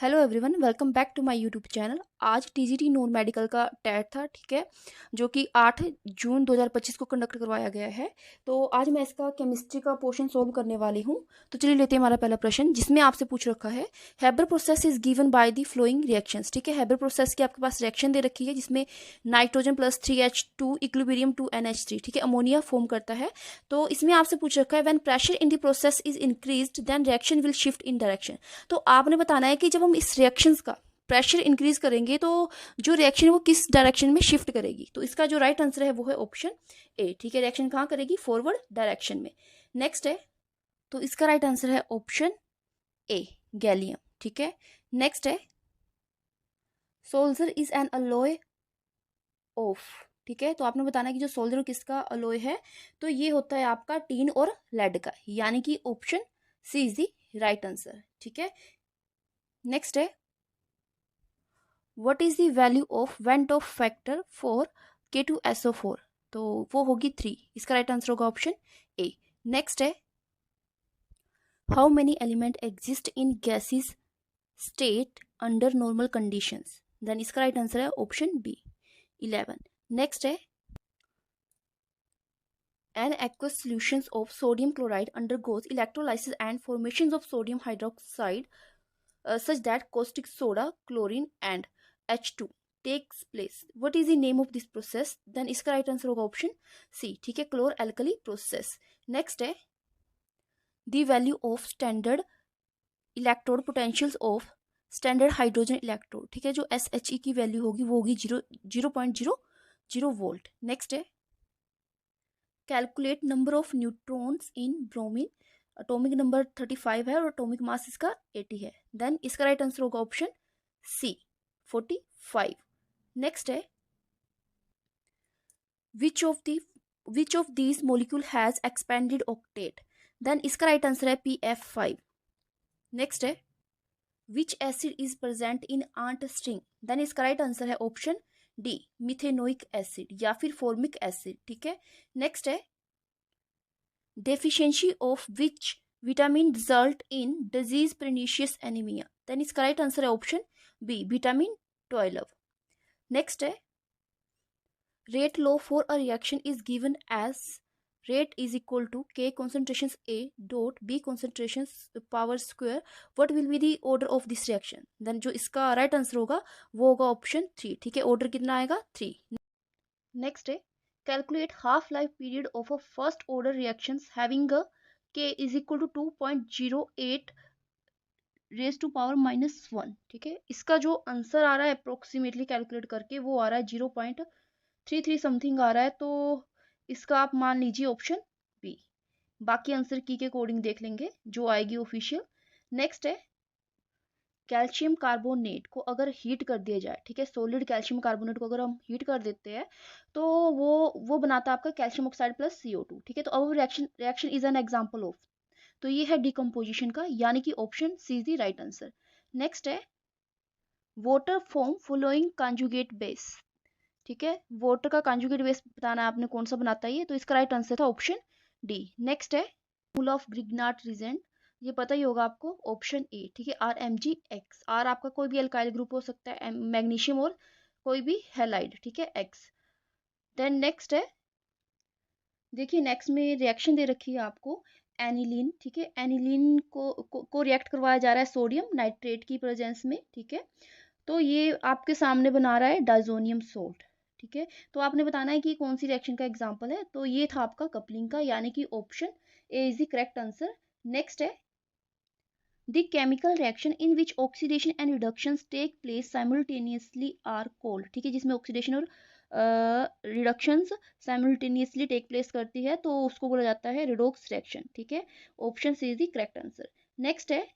Hello everyone, welcome back to my YouTube channel. आज TGT non medical का TET था, ठीक है, जो कि 8 जून 2025 को कंडक्ट करवाया गया है। तो आज मैं इसका केमिस्ट्री का पोर्शन सोल्व करने वाली हूँ। तो चलिए लेते हैं हमारा पहला प्रश्न, जिसमें आपसे पूछ रखा है Haber process is given by the flowing reactions. ठीक है, हैबर प्रोसेस की आपके पास रिएक्शन दे रखी है, जिसमें nitrogen plus 3H2 equilibrium 2NH3, ठीक है, अमोनिया फॉर्म करता है। तो इसमें आपसे पूछ रखा है when pressure in the process is increased then reaction will shift in direction. तो आपने बताना है कि जब हम इस रिएक्शंस का प्रेशर इंक्रीज करेंगे तो जो रिएक्शन है वो किस डायरेक्शन में शिफ्ट करेगी। तो इसका जो राइट आंसर है वो है ऑप्शन ए। ठीक है, रिएक्शन कहाँ करेगी? फॉरवर्ड डायरेक्शन में। नेक्स्ट है, तो इसका राइट आंसर है ऑप्शन ए, गैलियम। ठीक है, नेक्स्ट है, soldier is an alloy of. ठीक है, तो आपने बताना है कि जो सोल्जर किसका अलॉय है, तो ये होता है आपका टीन और लेड का, यानी कि option C is the right answer. ठीक है, नेक्स्ट है, what is the value of van't Hoff factor for K2SO4? तो वो होगी 3। इसका राइट आंसर होगा ऑप्शन ए। नेक्स्ट है, how many element exist in gases state under normal conditions? Then इसका राइट आंसर है ऑप्शन बी, 11। नेक्स्ट है, an aqueous solutions of sodium chloride undergoes electrolysis and formations of sodium hydroxide such that caustic soda, chlorine and H2 takes place. What is the name of this process? Then इसका right answer होगा option C. ठीक है, क्लोर alkali process. Next है, the value of standard electrode potentials of standard hydrogen electrode. ठीक है, जो SHE की value होगी वो होगी 0.00 वोल्ट। नेक्स्ट है, calculate number of neutrons in bromine. Atomic number 35 है और एटॉमिक मास इसका 80 है। देन इसका राइट आंसर होगा ऑप्शन सी, 45। नेक्स्ट है, which of these molecule has expanded octet? Then इसका राइट आंसर है PF5। नेक्स्ट है, which acid is present in ant sting? Then इसका राइट आंसर है ऑप्शन डी, मिथेनोइक एसिड या फिर formic acid. ठीक है, नेक्स्ट है, deficiency of which vitamin result in disease pernicious anemia? then इसका राइट आंसर है ऑप्शन बी, विटामिन 12। नेक्स्ट है, rate law for a reaction is given as rate is equal to K concentrations A dot B concentrations power square. what will be the order of this reaction? then जो इसका right answer होगा वो होगा option 3। ठीक है, order कितना आएगा? 3। Next है, calculate half life period of a first order reactions having a K is equal to 2.08 raise to power -1। ठीक है, इसका जो आंसर आ रहा है अप्रोक्सीमेटली कैलकुलेट करके वो आ रहा है 0.33 समथिंग आ रहा है। तो इसका आप मान लीजिए ऑप्शन बी। बाकी आंसर की के अकॉर्डिंग देख लेंगे जो आएगी ऑफिशियल। नेक्स्ट है, कैल्शियम कार्बोनेट को अगर हीट कर दिया जाए, ठीक है, सॉलिड कैल्शियम कार्बोनेट को अगर हम हीट कर देते हैं तो वो बनाता है आपका कैल्शियम ऑक्साइड प्लस CO2। ठीक है, तो अब reaction is an example of, तो ये है डिकम्पोजिशन का, यानी कि option C is the right answer. Next है, water form following conjugate base. ठीक है, वाटर का कॉन्जुगेट बेस बताना है आपने कौन सा बनाता है ये, तो इसका राइट आंसर था ऑप्शन डी। नेक्स्ट है, मोल ऑफ ग्रिग्नाट रीजेंट, ये पता ही होगा आपको, ऑप्शन ए। ठीक है, RMgX। आर आपका कोई भी अल्काइल ग्रुप हो सकता है, मैग्नीशियम और कोई भी हैलाइड। ठीक है, X। देन नेक्स्ट है, देखिए नेक्स्ट में रिएक्शन दे रखी है आपको एनिलीन। ठीक है, एनिलीन को रिएक्ट करवाया जा रहा है सोडियम नाइट्रेट की प्रेजेंस में। ठीक है, तो ये आपके सामने बना रहा है डाइजोनियम सोल्ट। ठीक है, तो आपने बताना है कि कौन सी रिएक्शन का एग्जांपल है, तो ये था आपका कपलिंग का, यानी कि option A is the correct answer. Next है, the chemical reaction in which oxidation and reductions take place simultaneously are called. ठीक है, जिसमें ऑक्सीडेशन और रिडक्शंस साइमल्टेनियसली टेक प्लेस करती है तो उसको बोला जाता है रिडोक्स रिएक्शन। ठीक है, option C is the correct answer. Next है,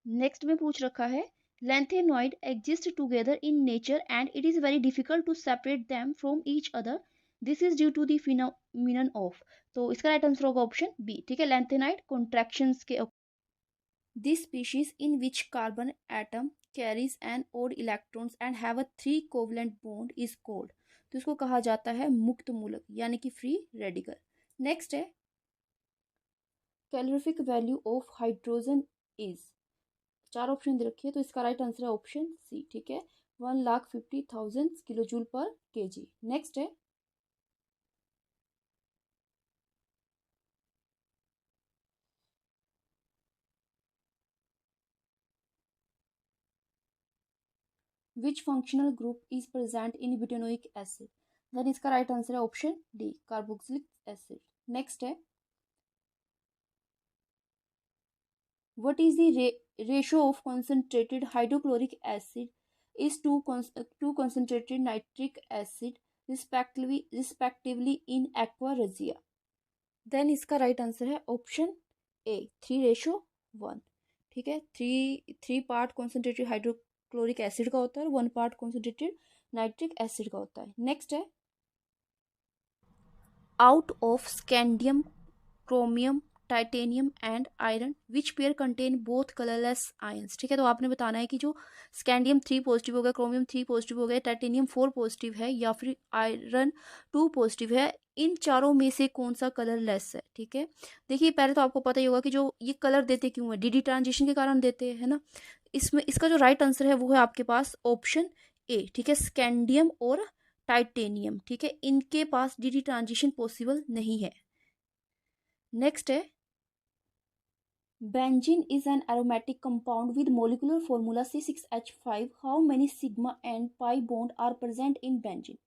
नेक्स्ट में पूछ रखा है lanthanide exist together in nature and it is very difficult to separate them from each other. This is due to the phenomenon of, तो इसका right answer होगा option B. ठीक है, lanthanide contractions के, this species in which carbon atom carries an odd electrons and have a 3 covalent bond is called, तो इसको कहा जाता है मुक्त मूलक, यानी कि फ्री रेडिकल। नेक्स्ट है, calorific value of hydrogen is, 4 option दे रखी है, तो इसका राइट आंसर है ऑप्शन सी, ठीक है, 1,50,000 kilojoule per KG. Next है, which functional group is present in butanoic acid? Then इसका राइट आंसर है option D, carboxylic acid. Next है, what is the ratio of concentrated hydrochloric acid is to concentrated nitric acid respectively in aqua regia? Then इसका right answer है option A, 3:1, ठीक है, three part concentrated hydrochloric acid का होता है और 1 part concentrated nitric acid का होता है। नेक्स्ट है, out of scandium, chromium, titanium and iron which pair contain both colourless ions? ठीक है, तो आपने बताना है कि जो स्कैंडियम 3 पॉजिटिव हो गया, क्रोमियम 3 पॉजिटिव हो गया, टाइटेनियम 4 पॉजिटिव है या फिर आयरन 2 पॉजिटिव है, इन चारों में से कौन सा कलरलेस है? ठीक है, देखिए पहले तो आपको पता ही होगा कि जो ये कलर देते क्यों है, डीडी ट्रांजिशन के कारण देते हैं, है ना। इसमें इसका जो राइट आंसर है वो है आपके पास ऑप्शन ए, ठीक है, स्कैंडियम और टाइटेनियम, ठीक है, इनके पास डीडी ट्रांजिशन पॉसिबल नहीं है। नेक्स्ट है, benzene is an aromatic compound with molecular formula C6H5. How many sigma and pi bond are present in benzene?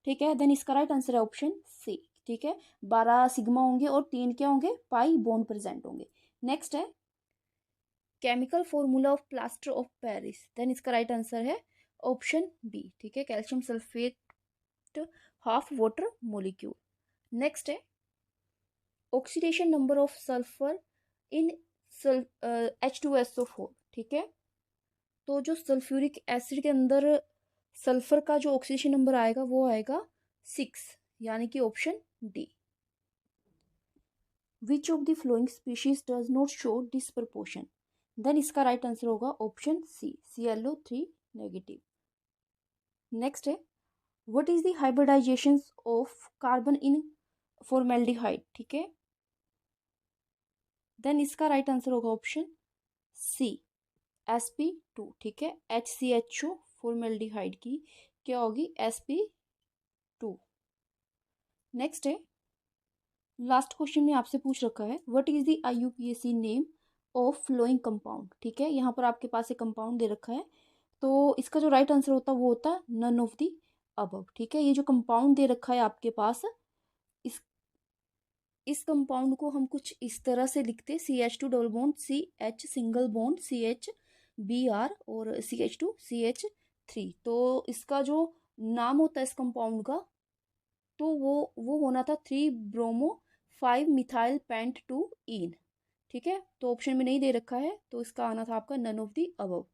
ठीक है, देन इसका राइट आंसर है ऑप्शन सी, ठीक है, 12 सिग्मा होंगे और 3 क्या होंगे, पाई बॉन्ड प्रेजेंट होंगे। नेक्स्ट है, chemical formula of plaster of Paris, then इसका राइट आंसर है ऑप्शन बी, ठीक है, calcium sulphate half water molecule. Next है, oxidation number of sulphur in H2SO4, ठीक है, तो जो सल्फ्यूरिक एसिड के अंदर सल्फर का जो ऑक्सीडेशन नंबर आएगा वो आएगा 6, यानी कि option D. Which of the following species does not show disproportion? Then इसका राइट आंसर होगा option C, ClO3 negative. Next है, what is the hybridisation of carbon in formaldehyde? ठीक है, देन इसका राइट आंसर होगा ऑप्शन सी, sp2, ठीक है, HCHO formaldehyde की क्या होगी, sp2। नेक्स्ट है, लास्ट क्वेश्चन में आपसे पूछ रखा है, what is the IUPAC name of following compound? ठीक है, यहाँ पर आपके पास एक कंपाउंड दे रखा है, तो इसका जो राइट आंसर होता है वो होता है नन ऑफ द अबव, ठीक है। ये जो कंपाउंड दे रखा है आपके पास, इस कंपाउंड को हम कुछ इस तरह से लिखते, CH2 double bond CH single bond CH Br और CH2 CH3, तो इसका जो नाम होता है इस कंपाउंड का, तो वो होना था 3 ब्रोमो 5 मिथाइल पेंट 2 इन, ठीक है, तो ऑप्शन में नहीं दे रखा है, तो इसका आना था आपका नन ऑफ द अबव।